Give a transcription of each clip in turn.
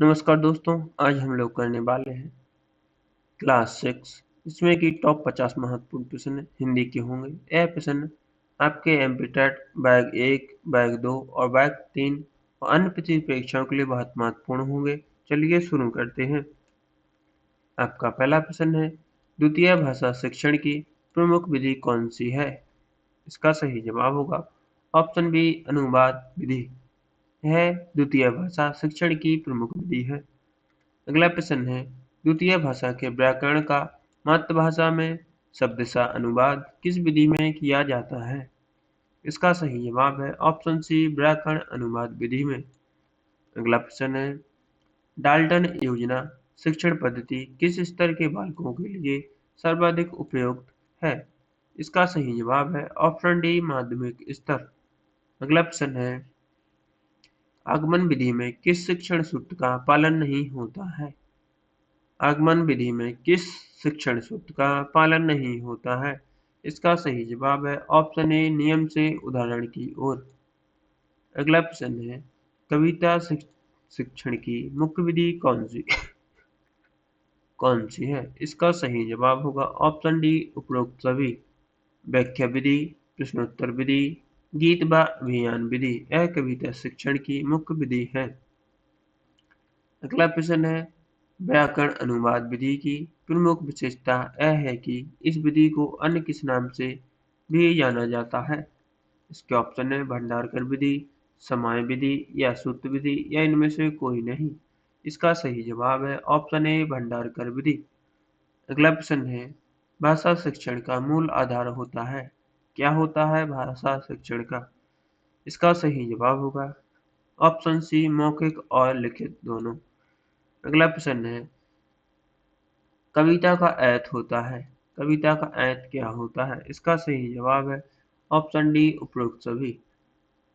नमस्कार दोस्तों, आज हम लोग करने वाले हैं क्लास 6 इसमें कि टॉप 50 महत्वपूर्ण प्रश्न हिंदी के होंगे। यह प्रश्न आपके एमपीटेट बैग 1, बैग 2 और बैग 3 और अन्य प्रतियोगी परीक्षाओं के लिए बहुत महत्वपूर्ण होंगे। चलिए शुरू करते हैं। आपका पहला प्रश्न है, द्वितीय भाषा शिक्षण की प्रमुख विधि कौन सी है? इसका सही जवाब होगा ऑप्शन बी, अनुवाद विधि। यह द्वितीय भाषा शिक्षण की प्रमुख विधि है। अगला प्रश्न है, द्वितीय भाषा के व्याकरण का मातृभाषा में शब्दशः अनुवाद किस विधि में किया जाता है? इसका सही जवाब है ऑप्शन सी, व्याकरण अनुवाद विधि में। अगला प्रश्न है, डाल्टन योजना शिक्षण पद्धति किस स्तर के बालकों के लिए सर्वाधिक उपयुक्त है? इसका सही जवाब है ऑप्शन डी, माध्यमिक स्तर। अगला प्रश्न है, आगमन विधि में किस शिक्षण सूत्र का पालन नहीं होता है? आगमन विधि में किस शिक्षण सूत्र का पालन नहीं होता है? इसका सही जवाब है ऑप्शन ए, नियम से उदाहरण की ओर। अगला प्रश्न है, कविता शिक्षण की मुख्य विधि कौन सी है? इसका सही जवाब होगा ऑप्शन डी, उपरोक्त सभी। व्याख्या विधि, प्रश्नोत्तर विधि, गीत व अभियान विधि यह कविता शिक्षण की मुख्य विधि है। अगला प्रश्न है, व्याकरण अनुवाद विधि की प्रमुख विशेषता यह है कि इस विधि को अन्य किस नाम से भी जाना जाता है? इसके ऑप्शन है भंडारकर विधि, समय विधि या सूत्र विधि या इनमें से कोई नहीं। इसका सही जवाब है ऑप्शन ए, भंडारकर विधि। अगला प्रश्न है, भाषा शिक्षण का मूल आधार होता है। क्या होता है भाषा शिक्षण का? इसका सही जवाब होगा ऑप्शन सी, मौखिक और लिखित दोनों। अगला प्रश्न है, कविता का ऐत होता है। कविता का ऐत क्या होता है? इसका सही जवाब है ऑप्शन डी, उपरोक्त सभी।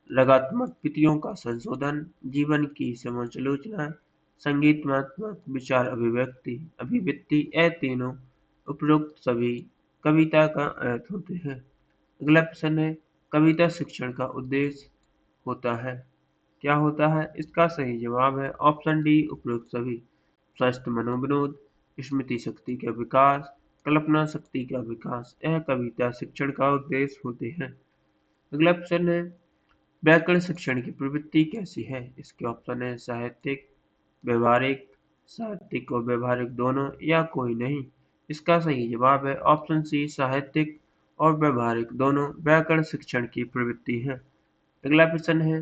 रगात्मक कृतियों का संशोधन, जीवन की समालोचना, संगीतनात्मक विचार अभिव्यक्ति अभिव्यक्ति ये तीनों उपरोक्त सभी कविता का ऐत होते हैं। अगला प्रश्न है, कविता शिक्षण का उद्देश्य होता है। क्या होता है? इसका सही जवाब है ऑप्शन डी, उपरोक्त सभी। स्वस्थ मनोविनोद, स्मृति शक्ति का विकास, कल्पना शक्ति का विकास यह कविता शिक्षण का उद्देश्य होते हैं। अगला प्रश्न है, व्याकरण शिक्षण की प्रवृत्ति कैसी है? इसके ऑप्शन है साहित्यिक, व्यवहारिक, साहित्यिक और व्यवहारिक दोनों या कोई नहीं। इसका सही जवाब है ऑप्शन सी, साहित्यिक और व्यवहारिक दोनों व्याकरण शिक्षण की प्रवृत्ति है। अगला प्रश्न है,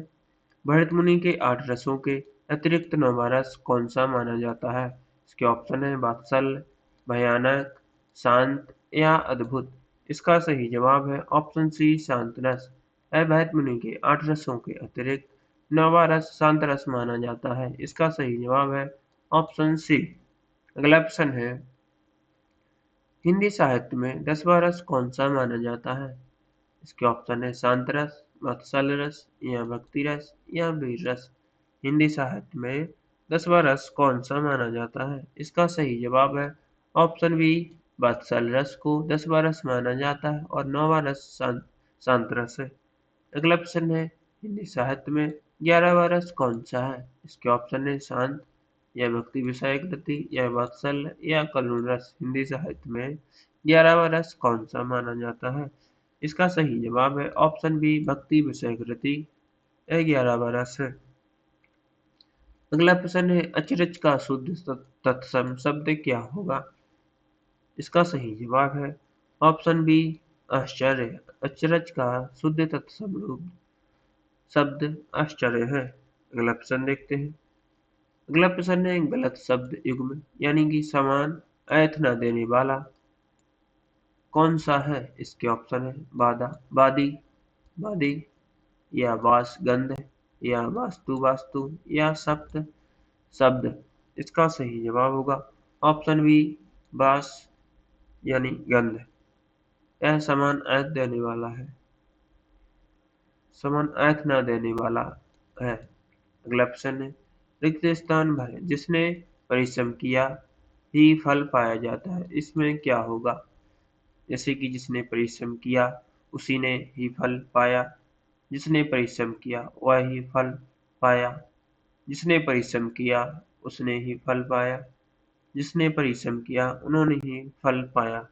भरत मुनि के 8 रसों के अतिरिक्त 9वां रस कौन सा माना जाता है? इसके ऑप्शन है वात्सल्य, भयानक, शांत या अद्भुत। इसका सही जवाब है ऑप्शन सी, शांत रस। भरत मुनि के 8 रसों के अतिरिक्त 9वां रस शांत रस माना जाता है। इसका सही जवाब है ऑप्शन सी। अगला प्रश्न है, हिंदी साहित्य में 10वां रस कौन सा माना जाता है? इसके ऑप्शन है शांत रस, वात्सल्य रस या भक्ति रस या वीर रस। हिंदी साहित्य में 10वां रस कौन सा माना जाता है? इसका सही जवाब है ऑप्शन बी, वात्सल्य रस को 10वां रस माना जाता है और 9वां रस शांत रस है। अगला प्रश्न है, हिंदी साहित्य में 11वां रस कौन सा है? इसके ऑप्शन है शांत या भक्ति विषयक रति या वात्सल्य या करुण रस। हिंदी साहित्य में 11वां रस कौन सा माना जाता है? इसका सही जवाब है ऑप्शन बी, भक्ति विषयक रति 11वां रस है। अगला प्रश्न है, अचरज का शुद्ध तत्सम शब्द क्या होगा? इसका सही जवाब है ऑप्शन बी, आश्चर्य। अचरज का शुद्ध तत्सम रूप शब्द आश्चर्य है। अगला प्रश्न देखते हैं। अगला प्रश्न है, गलत शब्द युग्म यानी कि समान अर्थ न देने वाला कौन सा है? इसके ऑप्शन है बाधा, वादी, वादी या वास गंध या वास्तु वास्तु या सप्त शब्द। इसका सही जवाब होगा ऑप्शन बी, वास यानी गंध। यह समान अर्थ देने वाला है, समान अर्थ न देने वाला है। अगला प्रश्न है, रिक्त स्थान भरें, जिसने परिश्रम किया ही फल पाया जाता है, इसमें क्या होगा? जैसे कि जिसने परिश्रम किया उसी ने ही फल पाया, जिसने परिश्रम किया वह ही फल पाया। जिसने परिश्रम किया उसने ही फल पाया। जिसने परिश्रम किया उन्होंने ही फल पाया।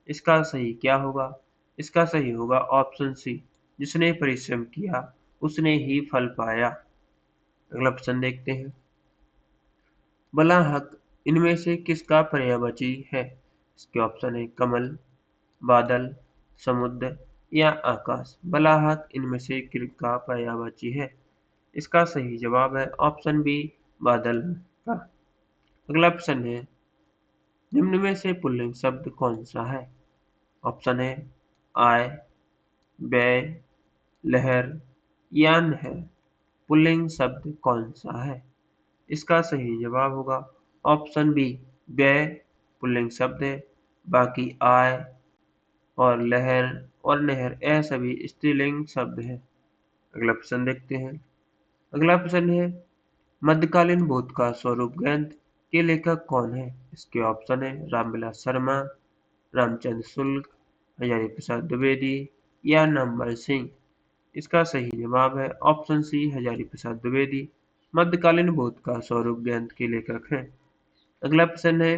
इसका सही क्या होगा? इसका सही होगा ऑप्शन सी, जिसने परिश्रम किया उसने ही फल पाया। अगला प्रश्न देखते हैं। भला हक इनमें से किसका पर्यायवाची है? इसके ऑप्शन है कमल, बादल, समुद्र या आकाश। भला हक इनमें से किसका पर्यायवाची है? इसका सही जवाब है ऑप्शन बी, बादल का। अगला प्रश्न है, निम्न में से पुल्लिंग शब्द कौन सा है? ऑप्शन है आय, व्यय, लहर या नहर। पुल्लिंग शब्द कौन सा है? इसका सही जवाब होगा ऑप्शन बी, व्यय पुल्लिंग शब्द है। बाकी आय और लहर और नहर यह सभी स्त्रीलिंग शब्द है। अगला प्रश्न देखते हैं। अगला प्रश्न है, मध्यकालीन बोध का स्वरूप ग्रंथ के लेखक कौन है? इसके ऑप्शन है रामविलास शर्मा, रामचंद्र शुक्ल, हजारी प्रसाद द्विवेदी या नंबर सिंह। इसका सही जवाब है ऑप्शन सी, हजारी प्रसाद द्विवेदी मध्यकालीन बोध का स्वरूप ग्रंथ के लेखक हैं। अगला प्रश्न है,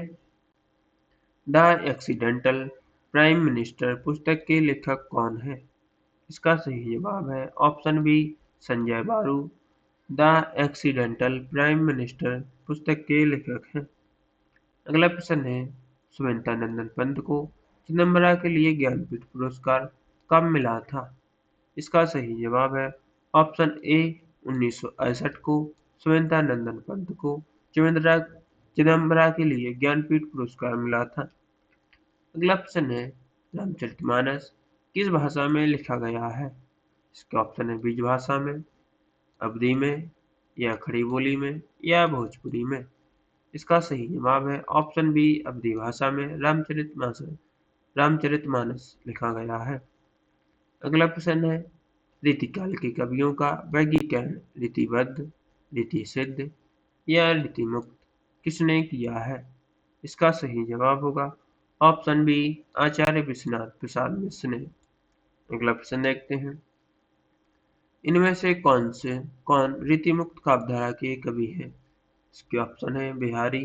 द एक्सीडेंटल प्राइम मिनिस्टर पुस्तक के लेखक कौन है? इसका सही जवाब है ऑप्शन बी, संजय बारू द एक्सीडेंटल प्राइम मिनिस्टर पुस्तक के लेखक हैं। अगला प्रश्न है, सुमेधानंद पंत को चिदम्बरा के लिए ज्ञानपीठ पुरस्कार कब मिला था? इसका सही जवाब है ऑप्शन ए, 1968 को सुमेधानंद पंत को चिदम्बरा के लिए ज्ञानपीठ पुरस्कार मिला था। अगला प्रश्न है, रामचरितमानस किस भाषा में लिखा गया है? इसके ऑप्शन है ब्रिज भाषा में, अवधी में या खड़ी बोली में या भोजपुरी में। इसका सही जवाब है ऑप्शन बी, अवधी भाषा में रामचरितमानस लिखा गया है। अगला प्रश्न है, रीतिकाल के कवियों का वर्गीकरण रीतिबद्ध, रीतिसिद्ध या रीतिमुक्त किसने किया है? इसका सही जवाब होगा ऑप्शन बी, आचार्य विश्वनाथ प्रसाद मिश्र ने। अगला प्रश्न देखते हैं। इनमें से कौन रीतिमुक्त काव्यधारा के कवि हैं? इसके ऑप्शन है बिहारी,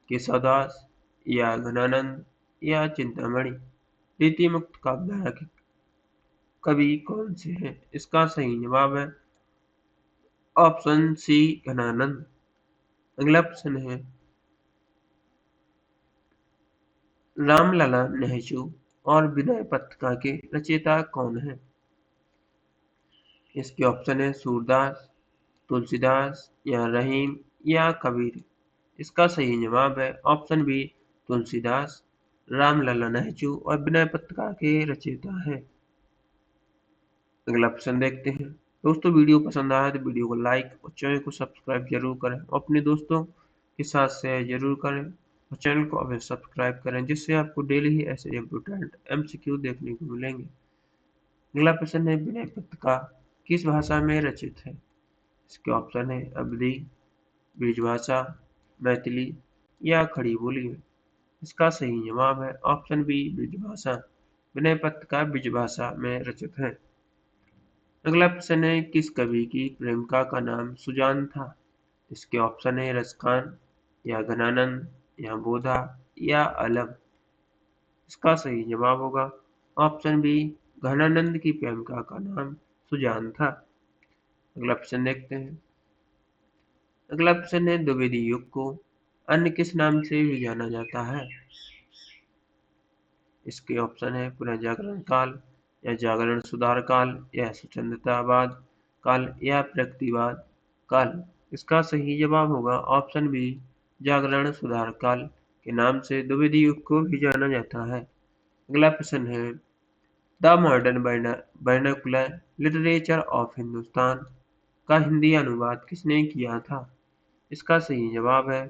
केशवदास या घनानंद या चिंतामणि। रीतिमुक्त काव्यधारा के कवि कौन से हैं? इसका सही जवाब है ऑप्शन सी, घनानंद। अगला प्रश्न है, रामलला नेहचू और विनय पत्रिका के रचयिता कौन है? इसके ऑप्शन है सूरदास, तुलसीदास या रहीम या कबीर। इसका सही जवाब है ऑप्शन बी, तुलसीदास रामलला नेहचू और विनय पत्रिका के रचयिता है। अगला प्रश्न देखते हैं। दोस्तों वीडियो पसंद आया तो वीडियो को लाइक और चैनल को सब्सक्राइब जरूर करें और अपने दोस्तों के साथ शेयर जरूर करें और चैनल को अभी सब्सक्राइब करें, जिससे आपको डेली ही ऐसे इम्पोर्टेंट MCQ देखने को मिलेंगे। अगला प्रश्न है, विनय पत्रिका किस भाषा में रचित है? इसके ऑप्शन है अवधी, ब्रिजभाषा, मैथिली या खड़ी बोली में। इसका सही जवाब है ऑप्शन बी, ब्रिजभाषा। विनय पत्रिका ब्रिजभाषा में रचित है। अगला प्रश्न है, किस कवि की प्रेमिका का नाम सुजान था? इसके ऑप्शन है रसखान या घनानंद या बोधा या अलम। इसका सही जवाब होगा ऑप्शन बी, घनानंद की प्रेमिका का नाम सुजान था। अगला प्रश्न देखते हैं। अगला प्रश्न है, द्विवेदी युग को अन्य किस नाम से भी जाना जाता है? इसके ऑप्शन है पुनर्जागरण काल या जागरण सुधार काल या स्वतंत्रतावाद काल या प्रगतिवाद काल। इसका सही जवाब होगा ऑप्शन बी, जागरण सुधार काल के नाम से द्विवेदी युग को भी जाना जाता है। अगला प्रश्न है, the modern vernacular literature of Hindustan का हिंदी अनुवाद किसने किया था? इसका सही जवाब है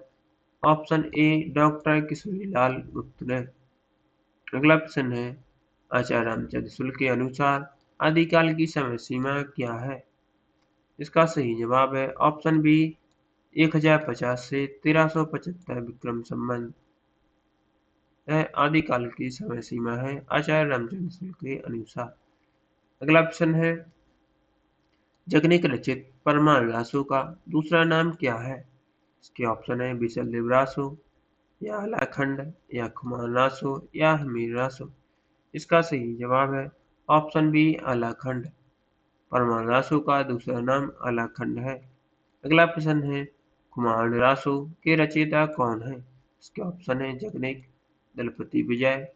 ऑप्शन ए, डॉक्टर किशोरीलाल गुप्त ने। अगला प्रश्न है, आचार्य रामचंद्र शुक्ल के अनुसार आदिकाल की समय सीमा क्या है? इसका सही जवाब है ऑप्शन बी, 1050 से 1375 विक्रम संवत आदिकाल की समय सीमा है आचार्य रामचंद्र शुक्ल के अनुसार। अगला प्रश्न है, जगनिक रचित परमार रासो का दूसरा नाम क्या है? इसके ऑप्शन है बिशल रासो या आलाखंड या खुमान रासो या हमीर रासो। इसका सही जवाब है ऑप्शन बी आलाखंड। परमार रासो का दूसरा नाम आलाखंड है। अगला प्रश्न है कुमार रासो के रचयिता कौन है? इसके ऑप्शन है जगनिक, दलपति विजय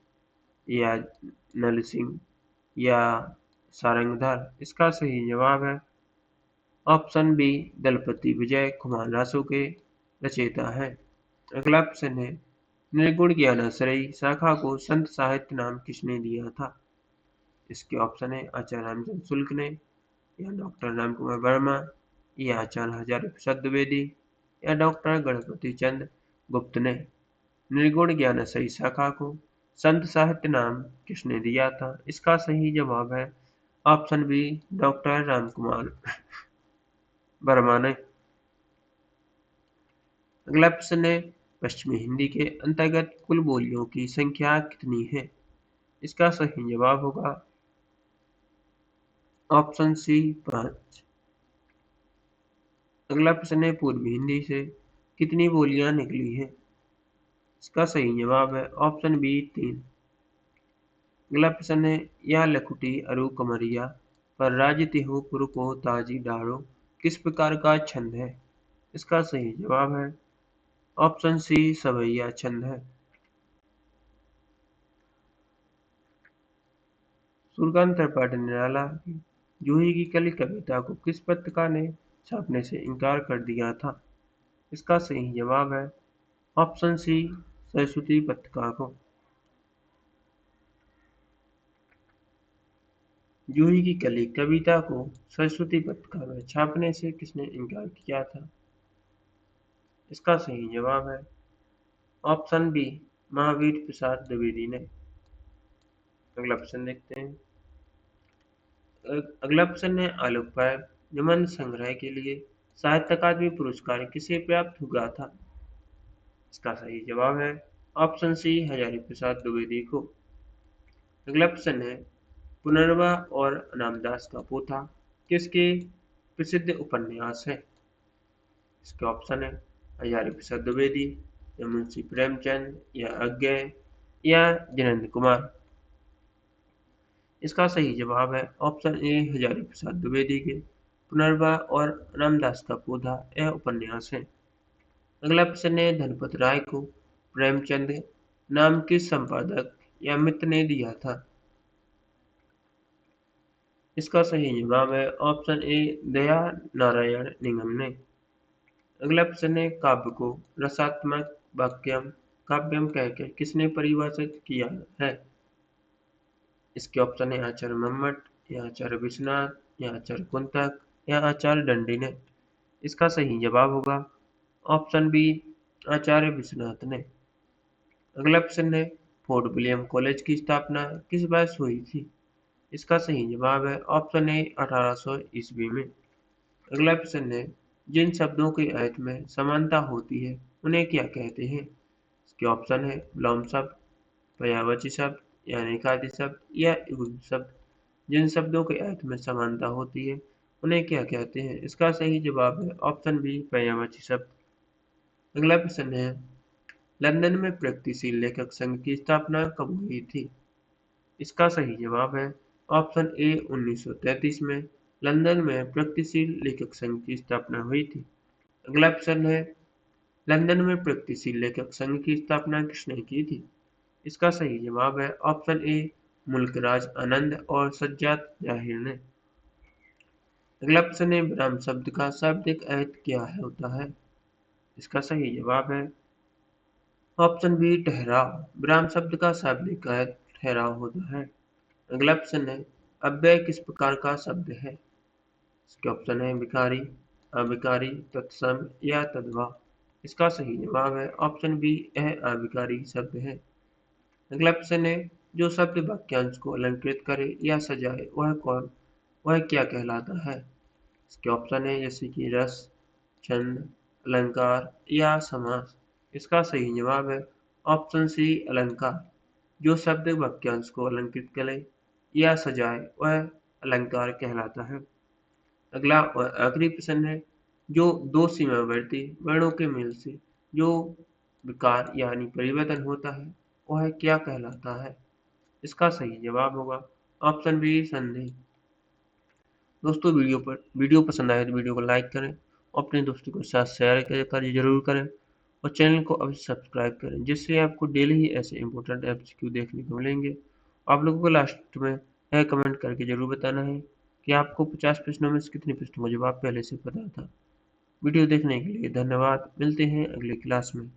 या नल सिंह या सारंगधर। इसका सही जवाब है ऑप्शन बी दलपति विजय कुमार रासो के रचयिता हैं। अगला प्रश्न है निर्गुण ज्ञानाश्रयी शाखा को संत साहित्य नाम किसने दिया था? इसके ऑप्शन है आचार्य रामचंद्र शुक्ल ने या डॉक्टर राम कुमार वर्मा या आचार्य हजारी प्रसाद द्विवेदी या डॉक्टर गणपति चंद्र गुप्त ने। निर्गुण ज्ञानाश्रयी शाखा को संत साहित्य नाम किसने दिया था? इसका सही जवाब है option B doctor Ram Kumar Verma ने। अगला प्रश्न है पश्चिमी हिंदी के अंतर्गत कुल बोलियों की संख्या कितनी है? इसका सही जवाब होगा ऑप्शन सी 5। अगला प्रश्न है पूर्वी हिंदी से कितनी बोलियां निकली हैं? इसका सही जवाब है ऑप्शन बी 3। अगला प्रश्न है या लखुटी अरु कमरिया पर राज तिहु पुर को ताजी डारो किस प्रकार का छंद है? इसका सही जवाब है ऑप्शन सी सवैया छंद है। सूर्यकांत त्रिपाठी निराला की जूही की कली कविता को किस पत्रकार ने छापने से इनकार कर दिया था? इसका सही जवाब है ऑप्शन सी सरस्वती पत्रकार को। जूही की कली कविता को सरस्वती पत्रकार में छापने से किसने इनकार किया था? इसका सही जवाब है ऑप्शन बी महावीर प्रसाद द्विवेदी ने। अगला प्रश्न देखते हैं। अगला प्रश्न है आलोक पाय निबंध संग्रह के लिए साहित्य अकादमी पुरस्कार किसे प्राप्त हुआ था? इसका सही जवाब है ऑप्शन सी हजारी प्रसाद द्विवेदी को। अगला प्रश्न है पुनर्वा और रामदास का पोथा किसके प्रसिद्ध उपन्यास है? इसके ऑप्शन है हजारी प्रसाद द्विवेदी या मुंशी प्रेमचंद या अज्ञे या जिनेंद्र कुमार। इसका सही जवाब है ऑप्शन ए हजारी प्रसाद द्विवेदी के पुनर्वा और रामदास का पौधा यह उपन्यास है। अगला प्रश्न है धनपत राय को प्रेमचंद नाम किस संपादक या मित्र ने दिया था? इसका सही जवाब है ऑप्शन ए दया नारायण निगम ने। अगला प्रश्न है काव्य को रसात्मक वाक्यम काव्यम कहकर किसने परिभाषित किया है? इसके ऑप्शन है आचार्य मम्मट या आचार्य विश्वनाथ या आचार्य कुंतक या आचार्य दंडी ने। इसका सही जवाब होगा ऑप्शन बी आचार्य विश्वनाथ ने। अगला प्रश्न है फोर्ट विलियम कॉलेज की स्थापना किस वर्ष हुई थी? इसका सही जवाब है ऑप्शन ए 1800 ईस्वी में। अगला प्रश्न है जिन शब्दों के अर्थ में समानता होती है उन्हें क्या कहते हैं? इसके ऑप्शन है विलोम शब्द, पर्यायवाची शब्द या निकाती शब्द या युग्म शब्द। जिन शब्दों के अर्थ में समानता होती है उन्हें क्या कहते हैं? इसका सही जवाब है ऑप्शन बी पर्यायवाची शब्द। अगला प्रश्न है लंदन में प्रगतिशील लेखक संघ की स्थापना कब हुई थी? इसका सही जवाब है ऑप्शन ए 1933 में लंदन में प्रगतिशील लेखक संघ की स्थापना हुई थी। अगला प्रश्न है लंदन में प्रगतिशील लेखक संघ की स्थापना किसने की थी? इसका सही जवाब है ऑप्शन ए मुल्कराज आनंद और सज्जाद जाहिर ने। अगला प्रश्न है विराम शब्द का शाब्दिक अर्थ क्या होता है? इसका सही जवाब है ऑप्शन बी ठहराव। विराम शब्द का शाब्दिक अर्थ ठहराव होता है। अगला प्रश्न है अव्यय किस प्रकार का शब्द है? इसके ऑप्शन है विकारी, अविकारी, तत्सम या तद्भव। इसका सही जवाब है ऑप्शन बी यह अविकारी शब्द है। अगला प्रश्न है जो शब्द वाक्यांश को अलंकृत करे या सजाए वह क्या कहलाता है? इसके ऑप्शन है जैसे कि रस, छंद, अलंकार या समास। इसका सही जवाब है ऑप्शन सी अलंकार। जो शब्द वाक्यांश को अलंकृत करे या सजाए वह अलंकार कहलाता है। अगला आखिरी प्रश्न है, जो दो सीमावर्ती वर्णों के मेल से जो विकार यानी परिवर्तन होता है, वह क्या कहलाता है? इसका सही जवाब होगा ऑप्शन बी संधि। दोस्तों वीडियो पसंद आए तो वीडियो को लाइक करें, अपने दोस्तों के साथ शेयर कर जरूर करें और चैनल को अभी सब्सक्राइब करें, जिससे आपको डेली ही ऐसे इंपॉर्टेंट एमसीक्यू देखने को मिलेंगे। आप लोगों को लास्ट में यह कमेंट करके जरूर बताना है कि आपको 50 प्रश्नों में से कितने प्रश्नों का जवाब पहले से पता था। वीडियो देखने के लिए धन्यवाद। मिलते हैं अगली क्लास में।